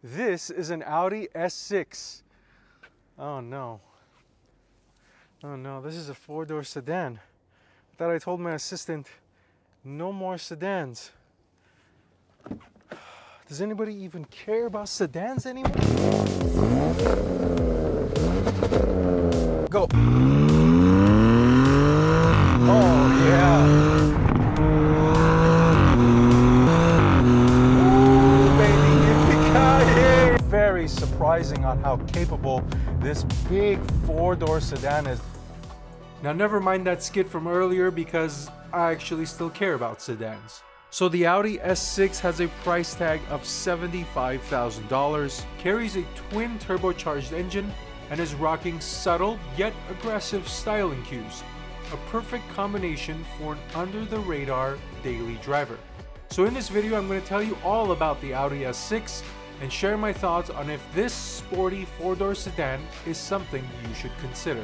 This is an Audi S6. Oh no. Oh no, this is a four-door sedan. I thought I told my assistant, no more sedans. Does anybody even care about sedans anymore? Go. Oh yeah. Very surprising on how capable this big four-door sedan is. Now never mind that skit from earlier because I actually still care about sedans. So the Audi S6 has a price tag of $75,000, carries a twin turbocharged engine, and is rocking subtle yet aggressive styling cues. A perfect combination for an under-the-radar daily driver. So in this video I'm going to tell you all about the Audi S6 and share my thoughts on if this sporty four-door sedan is something you should consider.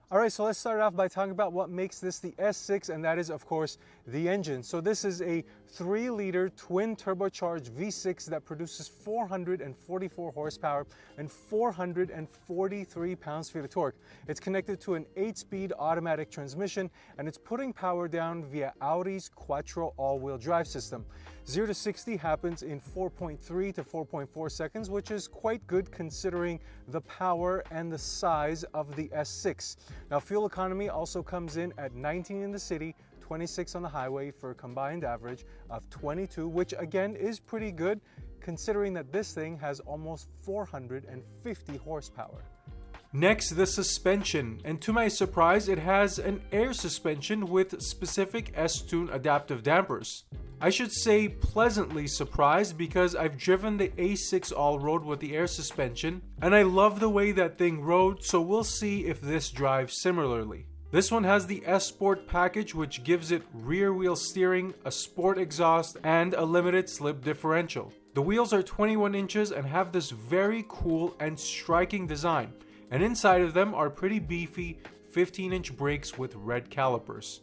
Alright, so let's start off by talking about what makes this the S6, and that is of course the engine. So this is a 3-liter twin turbocharged V6 that produces 444 horsepower and 443 pounds-feet of torque. It's connected to an 8-speed automatic transmission, and it's putting power down via Audi's Quattro all-wheel drive system. 0 to 60 happens in 4.3 to 4.4 seconds, which is quite good considering the power and the size of the S6. Now fuel economy also comes in at 19 in the city, 26 on the highway for a combined average of 22, which again is pretty good considering that this thing has almost 450 horsepower. Next, the suspension, and to my surprise it has an air suspension with specific S-Tune adaptive dampers. I should say pleasantly surprised because I've driven the A6 all-road with the air suspension and I love the way that thing rode, so we'll see if this drives similarly. This one has the S-Sport package, which gives it rear wheel steering, a sport exhaust, and a limited slip differential. The wheels are 21 inches and have this very cool and striking design, and inside of them are pretty beefy 15-inch brakes with red calipers.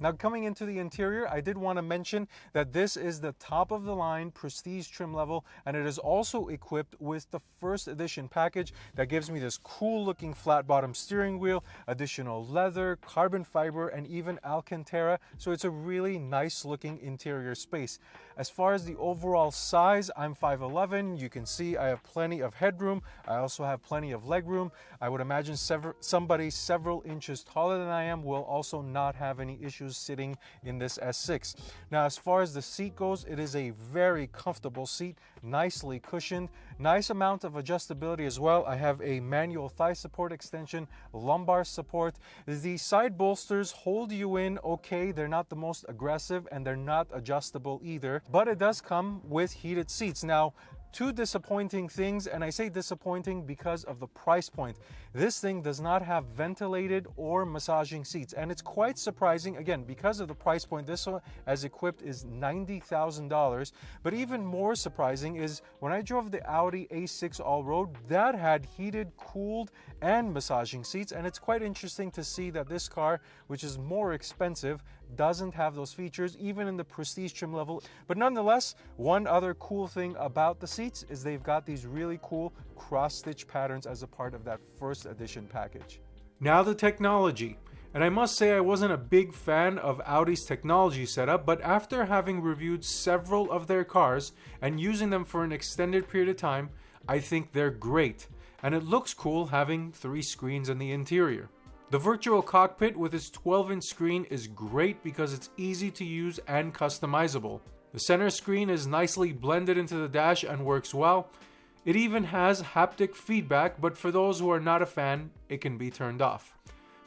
Now coming into the interior, I did want to mention that this is the top of the line prestige trim level, and it is also equipped with the first edition package that gives me this cool looking flat bottom steering wheel, additional leather, carbon fiber, and even Alcantara, so it's a really nice looking interior space. As far as the overall size, I'm 5'11". You can see I have plenty of headroom. I also have plenty of legroom. I would imagine somebody several inches taller than I am will also not have any issues sitting in this S6. Now as far as the seat goes, it is a very comfortable seat, nicely cushioned, nice amount of adjustability as well. I have a manual thigh support extension, lumbar support. The side bolsters hold you in okay. They're not the most aggressive and they're not adjustable either, but it does come with heated seats. Now, two disappointing things, and I say disappointing because of the price point. This thing does not have ventilated or massaging seats, and it's quite surprising, again, because of the price point. This one, as equipped, is $90,000, but even more surprising is when I drove the Audi A6 all-road, that had heated, cooled, and massaging seats, and it's quite interesting to see that this car, which is more expensive, doesn't have those features, even in the prestige trim level. But nonetheless, one other cool thing about the seats is they've got these really cool cross-stitch patterns as a part of that first edition package. Now the technology. And I must say I wasn't a big fan of Audi's technology setup, but after having reviewed several of their cars and using them for an extended period of time, I think they're great. And it looks cool having 3 screens in the interior. The virtual cockpit with its 12-inch screen is great because it's easy to use and customizable. The center screen is nicely blended into the dash and works well. It even has haptic feedback, but for those who are not a fan, it can be turned off.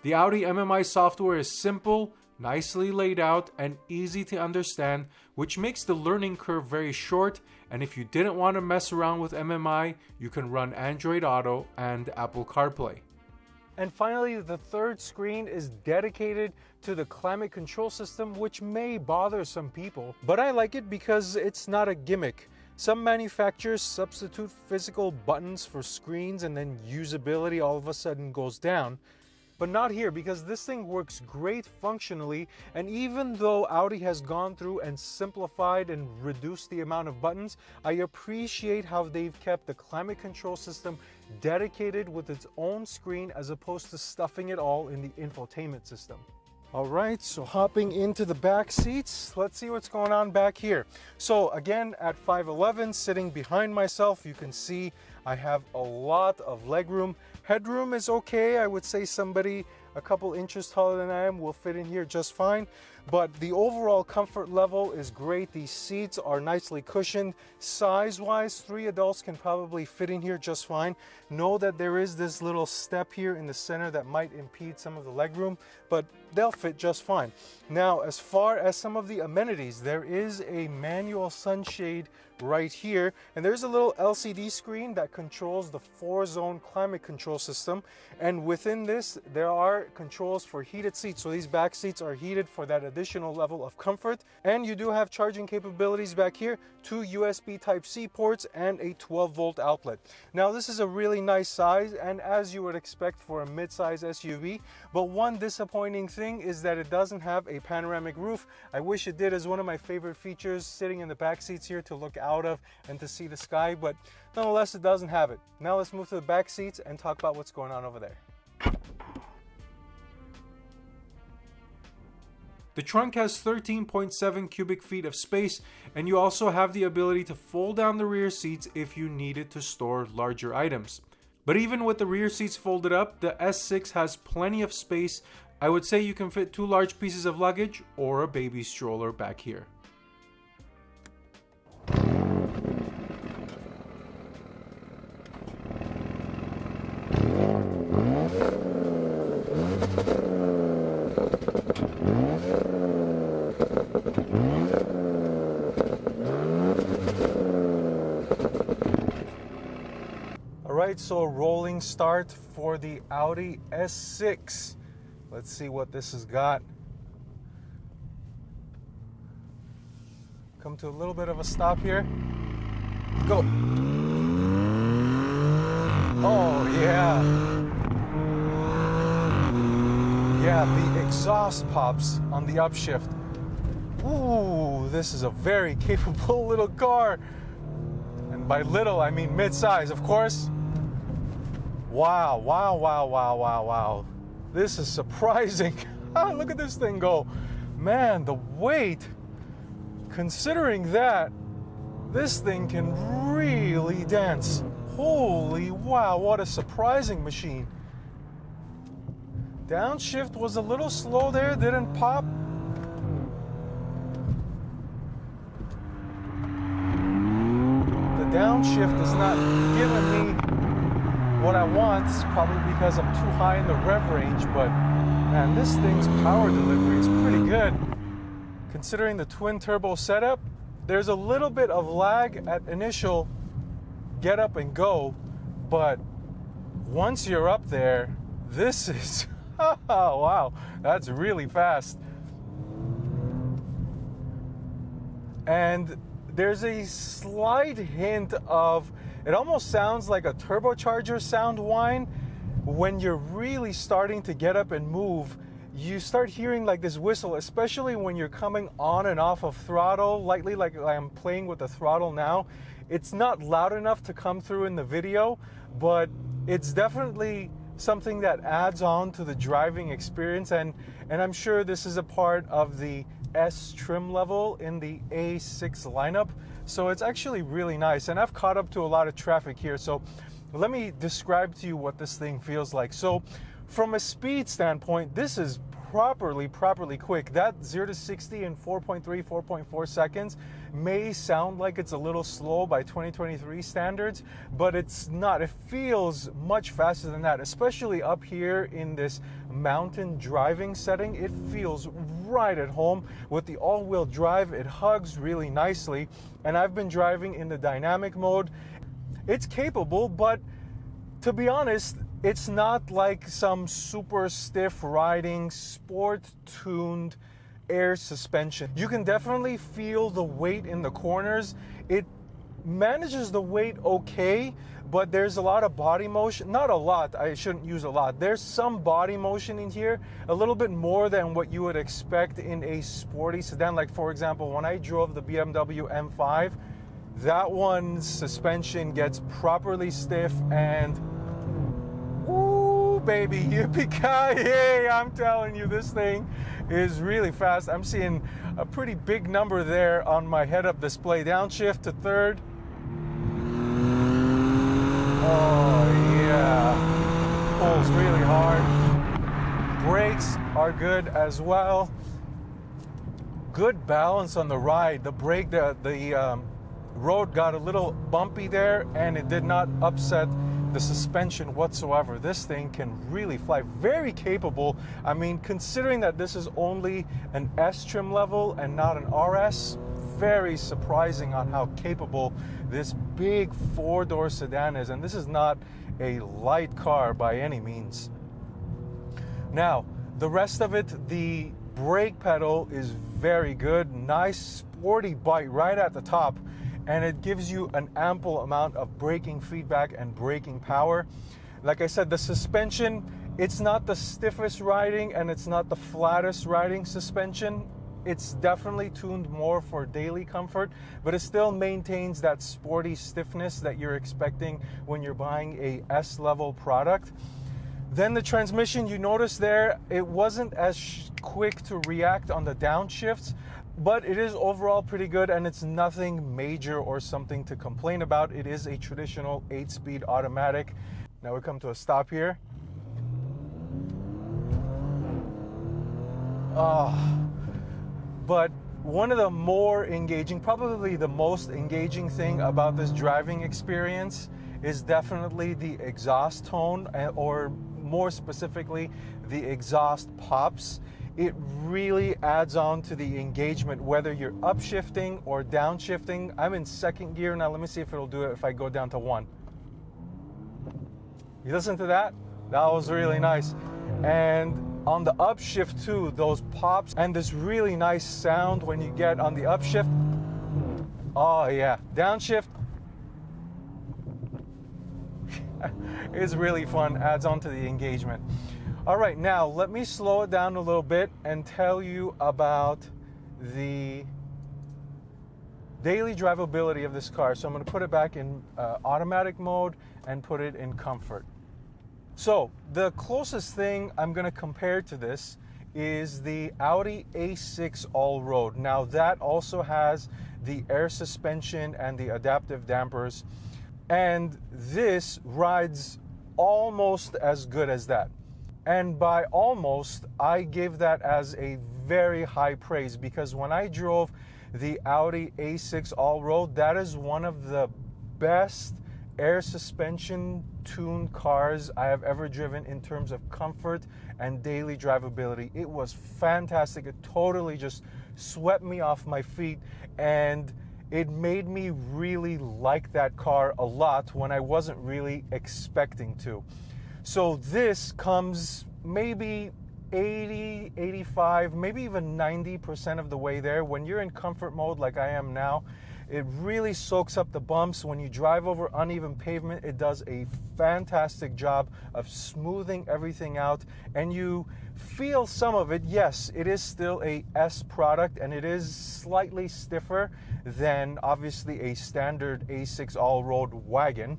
The Audi MMI software is simple, nicely laid out, and easy to understand, which makes the learning curve very short, and if you didn't want to mess around with MMI, you can run Android Auto and Apple CarPlay. And finally, the third screen is dedicated to the climate control system, which may bother some people, but I like it because it's not a gimmick. Some manufacturers substitute physical buttons for screens and then usability all of a sudden goes down. But not here, because this thing works great functionally, and even though Audi has gone through and simplified and reduced the amount of buttons, I appreciate how they've kept the climate control system dedicated with its own screen as opposed to stuffing it all in the infotainment system. All right, so hopping into the back seats, let's see what's going on back here. So again, at 5'11", sitting behind myself, you can see I have a lot of legroom. Headroom is okay. I would say somebody a couple inches taller than I am will fit in here just fine. But the overall comfort level is great. These seats are nicely cushioned. Size-wise, 3 adults can probably fit in here just fine. Know that there is this little step here in the center that might impede some of the legroom, but they'll fit just fine. Now, as far as some of the amenities, there is a manual sunshade right here, and there's a little LCD screen that controls the 4-zone climate control system, and within this there are controls for heated seats, so these back seats are heated for that additional level of comfort. And you do have charging capabilities back here, 2 USB Type-C ports and a 12-volt outlet. Now this is a really nice size, and as you would expect for a mid-size SUV, but one disappointing thing is that it doesn't have a panoramic roof. I wish it did, as one of my favorite features sitting in the back seats here to look out of and to see the sky, but nonetheless it doesn't have it. Now let's move to the back seats and talk about what's going on over there. The trunk has 13.7 cubic feet of space, and you also have the ability to fold down the rear seats if you needed to store larger items. But even with the rear seats folded up, the S6 has plenty of space. I would say you can fit 2 large pieces of luggage or a baby stroller back here. Alright, so rolling start for the Audi S6. Let's see what this has got. Come to a little bit of a stop here. Go. Oh yeah. Yeah, the exhaust pops on the upshift. Ooh, this is a very capable little car. And by little, I mean mid-size, of course. Wow, wow, wow, wow, wow, wow. This is surprising. Look at this thing go. Man, the weight, considering that, this thing can really dance. Holy wow, what a surprising machine. Downshift was a little slow there, didn't pop. The downshift is not giving me what I want. It's probably because I'm too high in the rev range, but man, this thing's power delivery is pretty good. Considering the twin turbo setup, there's a little bit of lag at initial get up and go, but once you're up there, this is, oh wow, that's really fast. And there's a slight hint of, it almost sounds like a turbocharger sound whine. When you're really starting to get up and move, you start hearing like this whistle, especially when you're coming on and off of throttle lightly, like I'm playing with the throttle now. It's not loud enough to come through in the video, but it's definitely something that adds on to the driving experience, and I'm sure this is a part of the S trim level in the A6 lineup, so it's actually really nice. And I've caught up to a lot of traffic here, so let me describe to you what this thing feels like. So from a speed standpoint, this is properly quick. That 0 to 60 in 4.3, 4.4 seconds may sound like it's a little slow by 2023 standards, but it's not. It feels much faster than that, especially up here in this mountain driving setting. It feels right at home. With the all-wheel drive, it hugs really nicely, and I've been driving in the dynamic mode. It's capable, but to be honest, it's not like some super stiff riding, sport-tuned air suspension. You can definitely feel the weight in the corners. It manages the weight okay, but there's a lot of body motion. Not a lot, I shouldn't use a lot. There's some body motion in here, a little bit more than what you would expect in a sporty sedan. Like for example, when I drove the BMW M5, that one's suspension gets properly stiff and ooh, baby, yippee-ki-yay, I'm telling you, this thing is really fast. I'm seeing a pretty big number there on my head-up display. Downshift to third. Oh yeah, pulls really hard. Brakes are good as well. Good balance on the ride. The brake, the road got a little bumpy there, and it did not upset the suspension whatsoever. This thing can really fly. Very capable. I mean, considering that this is only an S trim level and not an RS, very surprising on how capable this big four-door sedan is. And this is not a light car by any means. Now, the rest of it, the brake pedal is very good. Nice sporty bite right at the top, and it gives you an ample amount of braking feedback and braking power. Like I said, the suspension, it's not the stiffest riding and it's not the flattest riding suspension. It's definitely tuned more for daily comfort, but it still maintains that sporty stiffness that you're expecting when you're buying a S-level product. Then the transmission, you notice there, it wasn't as quick to react on the downshifts, but it is overall pretty good, and it's nothing major or something to complain about. It is a traditional 8-speed automatic. Now we come to a stop here. But one of the more engaging, probably the most engaging thing about this driving experience is definitely the exhaust tone, or more specifically, the exhaust pops. It really adds on to the engagement, whether you're upshifting or downshifting. I'm in second gear now. Let me see if it'll do it if I go down to 1. You listen to that? That was really nice. And on the upshift too, those pops and this really nice sound when you get on the upshift. Oh yeah, downshift. It's really fun, adds on to the engagement. All right, now let me slow it down a little bit and tell you about the daily drivability of this car. So I'm going to put it back in automatic mode and put it in comfort. So the closest thing I'm going to compare to this is the Audi A6 all-road. Now that also has the air suspension and the adaptive dampers, and this rides almost as good as that. And by almost, I give that as a very high praise, because when I drove the Audi A6 all-road, that is one of the best air suspension tuned cars I have ever driven in terms of comfort and daily drivability. It was fantastic. It totally just swept me off my feet, and it made me really like that car a lot when I wasn't really expecting to. So this comes maybe 80, 85, maybe even 90% of the way there. When you're in comfort mode like I am now, it really soaks up the bumps. When you drive over uneven pavement, it does a fantastic job of smoothing everything out, and you feel some of it. Yes, it is still a S product, and it is slightly stiffer than obviously a standard A6 all-road wagon,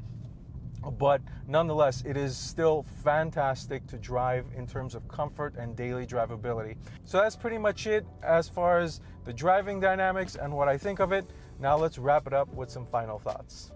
but nonetheless, it is still fantastic to drive in terms of comfort and daily drivability. So that's pretty much it as far as the driving dynamics and what I think of it. Now let's wrap it up with some final thoughts.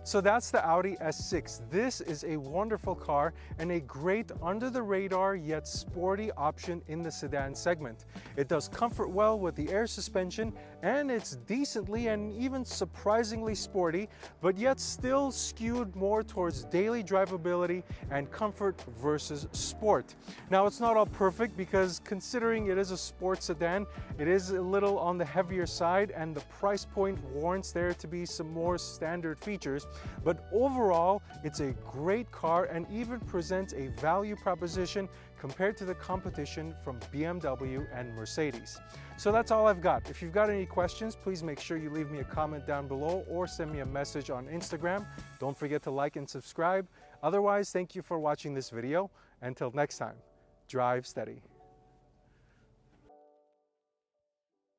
So that's the Audi S6. This is a wonderful car and a great under-the-radar yet sporty option in the sedan segment. It does comfort well with the air suspension, and it's decently and even surprisingly sporty, but yet still skewed more towards daily drivability and comfort versus sport. Now, it's not all perfect, because considering it is a sports sedan, it is a little on the heavier side, and the price point warrants there to be some more standard features. But overall, it's a great car and even presents a value proposition compared to the competition from BMW and Mercedes. So that's all I've got. If you've got any questions, please make sure you leave me a comment down below or send me a message on Instagram. Don't forget to like and subscribe. Otherwise, thank you for watching this video. Until next time, drive steady.